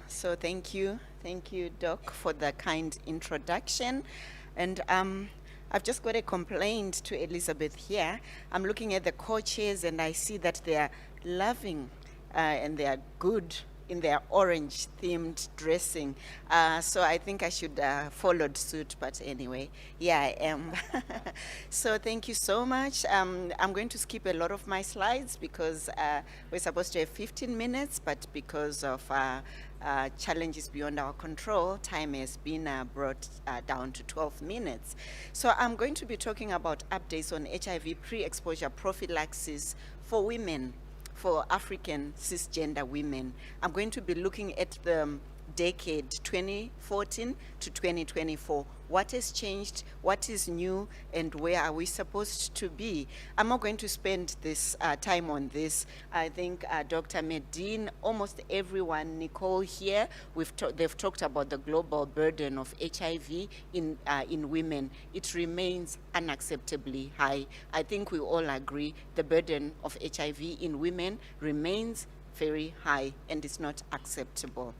So thank you, Doc, for the kind introduction. And I've just got a complaint to Elizabeth here. I'm looking at the co-chairs and I see that they are loving and they are good in their orange themed dressing. So I think I should followed suit, but anyway, yeah, I am. So thank you so much. I'm going to skip a lot of my slides because we're supposed to have 15 minutes, but because of challenges beyond our control, time has been brought down to 12 minutes. So I'm going to be talking about updates on HIV pre-exposure prophylaxis for women, for African cisgender women. I'm going to be looking at the decade 2014 to 2024. What has changed, what is new, and where are we supposed to be? I'm not going to spend this time on this. I think Dr. Medine, almost everyone, Nicole here, they've talked about the global burden of HIV in women. It remains unacceptably high. I think we all agree the burden of HIV in women remains very high and is not acceptable.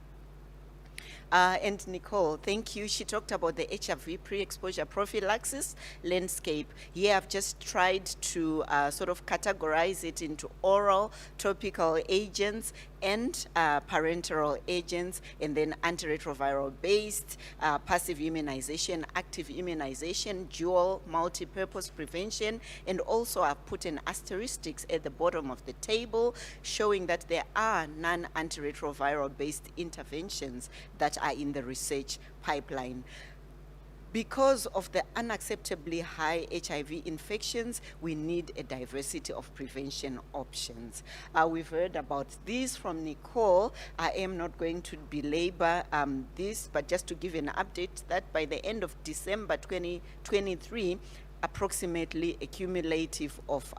And Nicole, thank you. She talked about the HIV pre-exposure prophylaxis landscape. Here I've just tried to sort of categorize it into oral, topical agents, and parenteral agents, and then antiretroviral-based, passive immunization, active immunization, dual multi-purpose prevention, and also I've put an asterisk at the bottom of the table showing that there are non-antiretroviral-based interventions that are in the research pipeline. Because of the unacceptably high HIV infections, we need a diversity of prevention options. We've heard about this from Nicole. I am not going to belabor this, but just to give an update that by the end of December 2023, approximately a cumulative of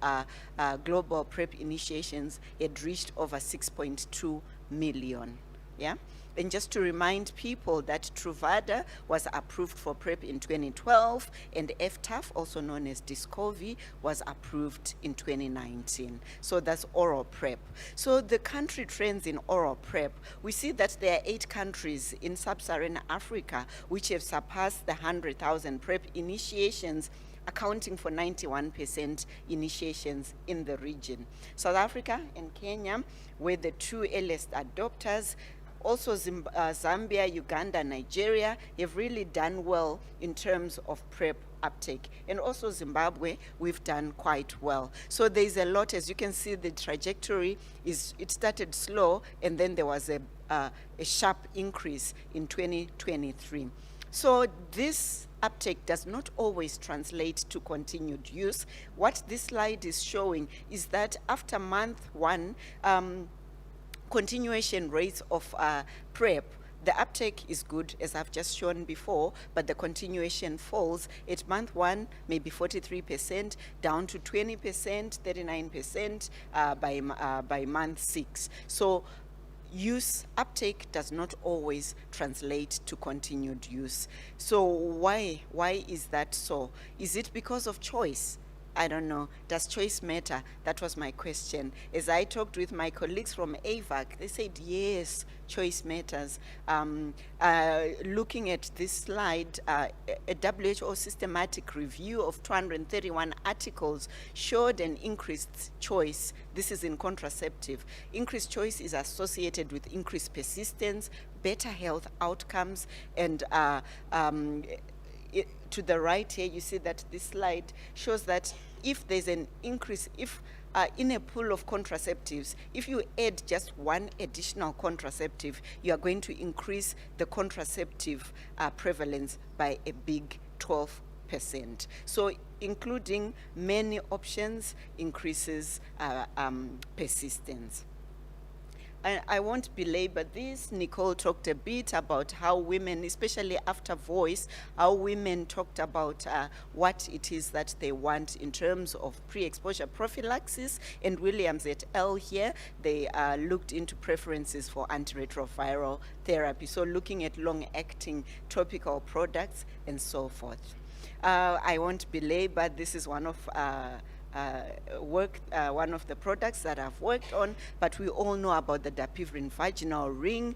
global PrEP initiations had reached over 6.2 million. Yeah. And just to remind people that Truvada was approved for PrEP in 2012, and FTAF, also known as Discovery, was approved in 2019. So that's oral PrEP. So the country trends in oral PrEP, we see that there are 8 countries in sub-Saharan Africa which have surpassed the 100,000 PrEP initiations, accounting for 91% initiations in the region. South Africa and Kenya were the 2 earliest adopters. Also Zambia, Uganda, Nigeria have really done well in terms of PrEP uptake. And also Zimbabwe, we've done quite well. So there's a lot, as you can see, the trajectory it started slow, and then there was a sharp increase in 2023. So this uptake does not always translate to continued use. What this slide is showing is that after month 1, continuation rates of PrEP, the uptake is good, as I've just shown before, but the continuation falls. At month 1, maybe 43%, down to 20%, 39% by month 6. So use uptake does not always translate to continued use. So why is that so? Is it because of choice? I don't know. Does choice matter? That was my question. As I talked with my colleagues from AVAC, they said, yes, choice matters. Looking at this slide, a WHO systematic review of 231 articles showed an increased choice. This is in contraceptive. Increased choice is associated with increased persistence, better health outcomes, and to the right here, you see that this slide shows that if there's an increase, if in a pool of contraceptives, if you add just one additional contraceptive, you are going to increase the contraceptive prevalence by a big 12%. So including many options increases persistence. I won't belabor this. Nicole talked a bit about how women, especially after Voice, how women talked about what it is that they want in terms of pre-exposure prophylaxis. And Williams et al. Here, they looked into preferences for antiretroviral therapy. So looking at long-acting topical products and so forth. I won't belabor. This is one of one of the products that I've worked on, but we all know about the dapivirine vaginal ring,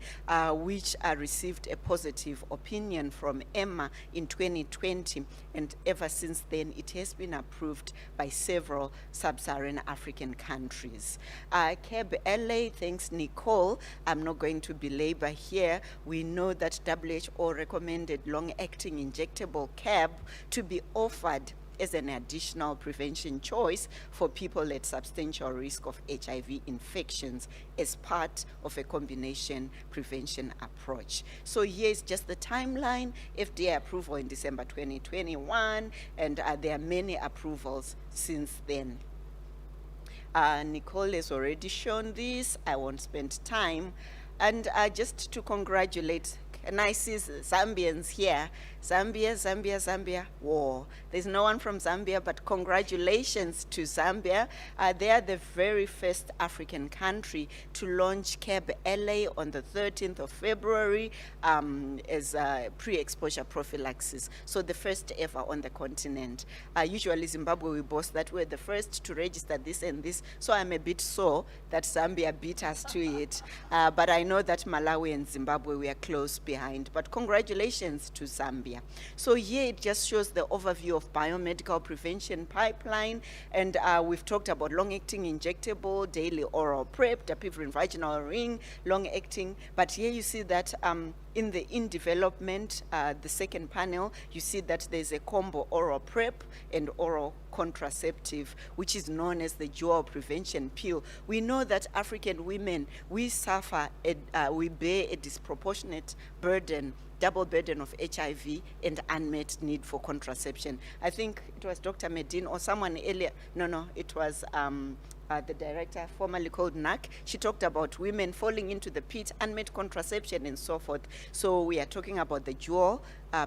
which received a positive opinion from EMA in 2020, and ever since then it has been approved by several sub-Saharan African countries. CAB LA, thanks Nicole, I'm not going to belabor here. We know that WHO recommended long-acting injectable CAB to be offered as an additional prevention choice for people at substantial risk of HIV infections as part of a combination prevention approach. So here's just the timeline: FDA approval in December 2021, and there are many approvals since then. Nicole has already shown this. I won't spend time. And just to congratulate, and I see Zambians here. Zambia, Zambia, Zambia, war. There's no one from Zambia, but congratulations to Zambia. They are the very first African country to launch CAB LA on the 13th of February as pre-exposure prophylaxis. So the first ever on the continent. Usually Zimbabwe, we boast that we're the first to register this and this. So I'm a bit sore that Zambia beat us to it. But I know that Malawi and Zimbabwe, we are close behind. But congratulations to Zambia. So here it just shows the overview of biomedical prevention pipeline, and we've talked about long-acting injectable, daily oral PrEP, dapivirine vaginal ring, long-acting, but here you see that in development, the second panel, you see that there's a combo oral PrEP and oral contraceptive, which is known as the dual prevention pill. We know that African women, we suffer, we bear a disproportionate burden, double burden of HIV and unmet need for contraception. I think it was Dr. Medine or someone earlier, no, it was the director, formerly called NAC. She talked about women falling into the pit, unmet contraception and so forth. So we are talking about the dual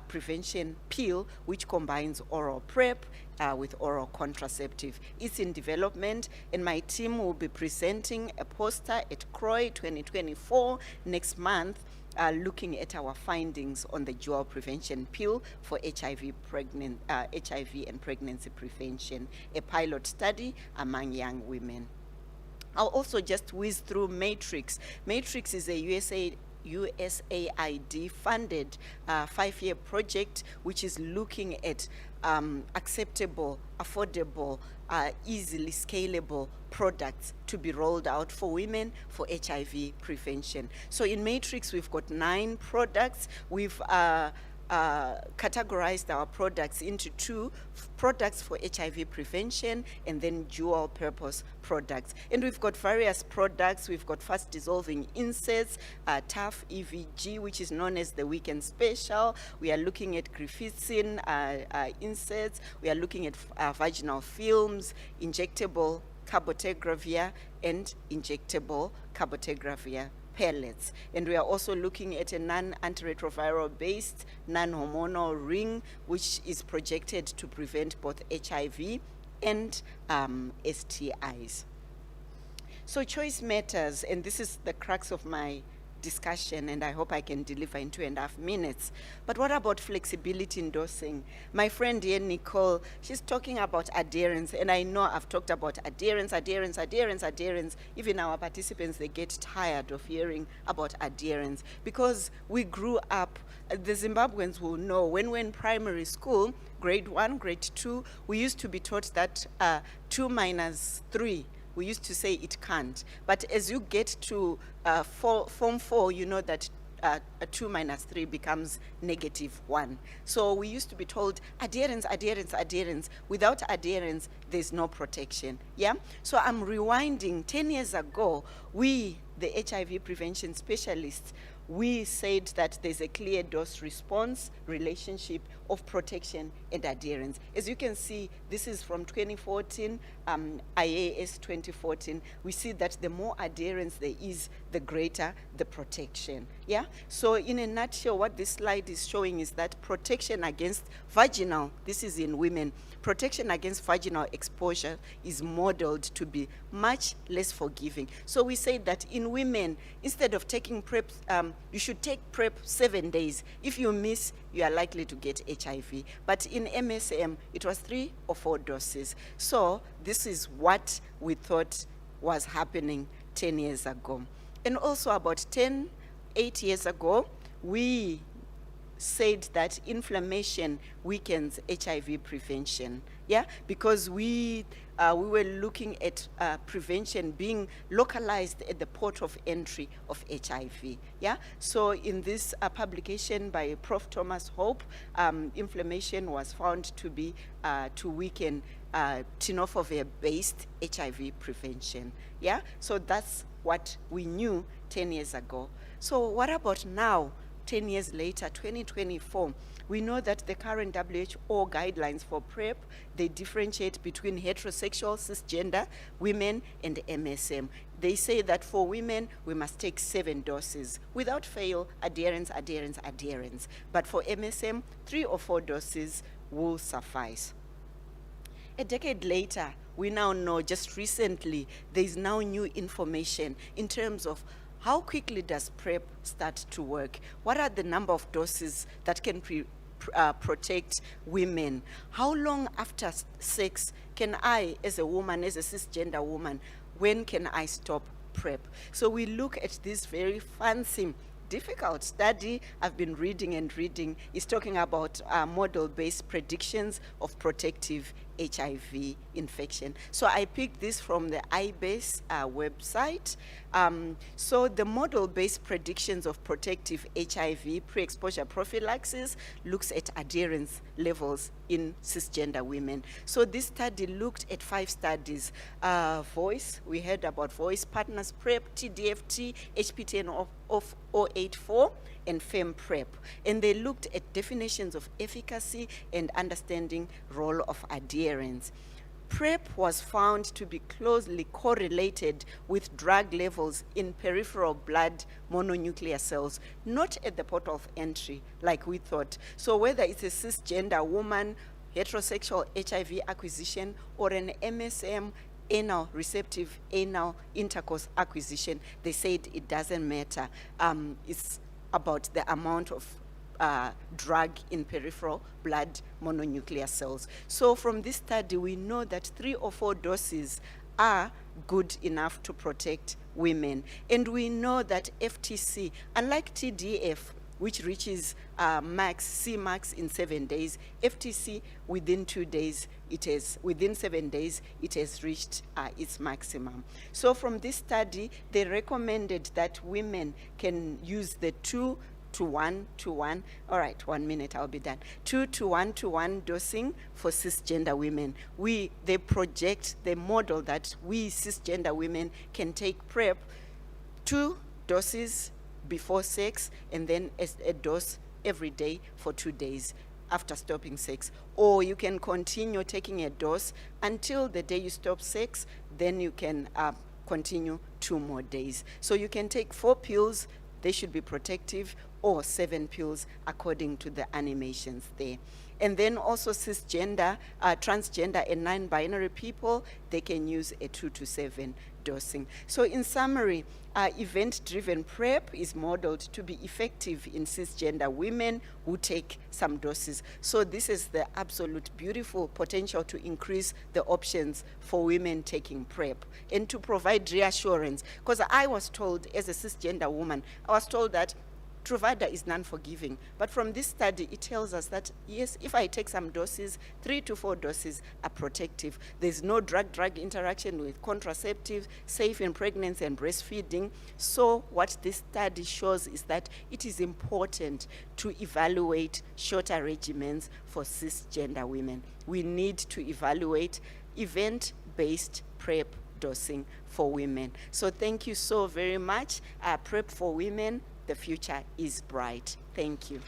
prevention pill, which combines oral PrEP with oral contraceptive. It's in development, and my team will be presenting a poster at CROI 2024 next month, looking at our findings on the dual prevention pill for HIV and pregnancy prevention, a pilot study among young women. I'll also just whiz through Matrix. Matrix is a USAID funded 5-year project which is looking at acceptable, affordable, easily scalable products to be rolled out for women for HIV prevention. So in Matrix, we've got 9 products. We've categorized our products into 2 products for HIV prevention and then dual purpose products. And we've got various products. We've got fast dissolving inserts, TAF EVG, which is known as the Weekend Special. We are looking at Griffithsin inserts. We are looking at vaginal films, injectable cabotegravir, and injectable cabotegravir pellets. And we are also looking at a non-antiretroviral based non-hormonal ring, which is projected to prevent both HIV and STIs. So choice matters, and this is the crux of my discussion, and I hope I can deliver in 2.5 minutes. But what about flexibility in dosing? My friend here, Nicole, she's talking about adherence, and I know I've talked about adherence. Even our participants, they get tired of hearing about adherence because we grew up, the Zimbabweans will know, when we're in primary school, grade 1, grade 2, we used to be taught that 2 minus 3, we used to say it can't. But as you get to Form 4, you know that 2 minus 3 becomes -1. So we used to be told adherence. Without adherence, there's no protection. Yeah? So I'm rewinding. 10 years ago, we, the HIV prevention specialists, we said that there's a clear dose response relationship of protection and adherence. As you can see, this is from 2014, IAS 2014. We see that the more adherence there is, the greater the protection. Yeah? So in a nutshell, what this slide is showing is that protection against vaginal, this is in women, protection against vaginal exposure is modeled to be much less forgiving. So we say that in women, instead of taking PrEP, you should take PrEP 7 days. If you miss, you are likely to get HIV. But in MSM, it was 3 or 4 doses. So this is what we thought was happening 10 years ago. And also about 8 years ago, we said that inflammation weakens HIV prevention, yeah, because we were looking at prevention being localized at the port of entry of HIV, yeah. So in this publication by Prof. Thomas Hope, inflammation was found to be to weaken tenofovir-based HIV prevention, yeah. So that's what we knew 10 years ago. So what about now? 10 years later, 2024, we know that the current WHO guidelines for PrEP, they differentiate between heterosexual cisgender women and MSM. They say that for women, we must take 7 doses without fail, adherence. But for MSM, 3 or 4 doses will suffice. A decade later, we now know, just recently, there is now new information in terms of how quickly does PrEP start to work? What are the number of doses that can protect women? How long after sex can I, as a woman, as a cisgender woman, when can I stop PrEP? So we look at this very fancy, difficult study I've been reading. Is talking about model-based predictions of protective HIV infection. So I picked this from the IBASE website. So the model-based predictions of protective HIV pre-exposure prophylaxis looks at adherence levels in cisgender women. So this study looked at 5 studies. Voice, we heard about Voice, Partners PrEP, TDFT, HPTN of 084, and FEM-PrEP. And they looked at definitions of efficacy and understanding role of adherence. PrEP was found to be closely correlated with drug levels in peripheral blood mononuclear cells, not at the port of entry like we thought. So whether it's a cisgender woman, heterosexual HIV acquisition, or an MSM, anal receptive anal intercourse acquisition, they said it doesn't matter. It's about the amount of drug in peripheral blood mononuclear cells. So from this study, we know that 3 or 4 doses are good enough to protect women. And we know that FTC, unlike TDF, which reaches C-max in 7 days, FTC within 2 days, within 7 days, it has reached its maximum. So from this study, they recommended that women can use the 2 to 1 to 1. All right, 1 minute, I'll be done. 2 to 1 to 1 dosing for cisgender women. They model that we cisgender women can take PrEP 2 doses before sex, and then a dose every day for 2 days after stopping sex. Or you can continue taking a dose until the day you stop sex, then you can continue 2 more days. So you can take 4 pills, they should be protective, or 7 pills according to the animations there. And then also cisgender, transgender, and non-binary people, they can use a 2 to 7 dosing. So in summary, event-driven PrEP is modeled to be effective in cisgender women who take some doses. So this is the absolute beautiful potential to increase the options for women taking PrEP and to provide reassurance. Because I was told, as a cisgender woman, I was told that Truvada is non-forgiving. But from this study, it tells us that, yes, if I take some doses, 3 to 4 doses are protective. There's no drug-drug interaction with contraceptives, safe in pregnancy and breastfeeding. So what this study shows is that it is important to evaluate shorter regimens for cisgender women. We need to evaluate event-based PrEP dosing for women. So thank you so very much. PrEP for women, the future is bright. Thank you.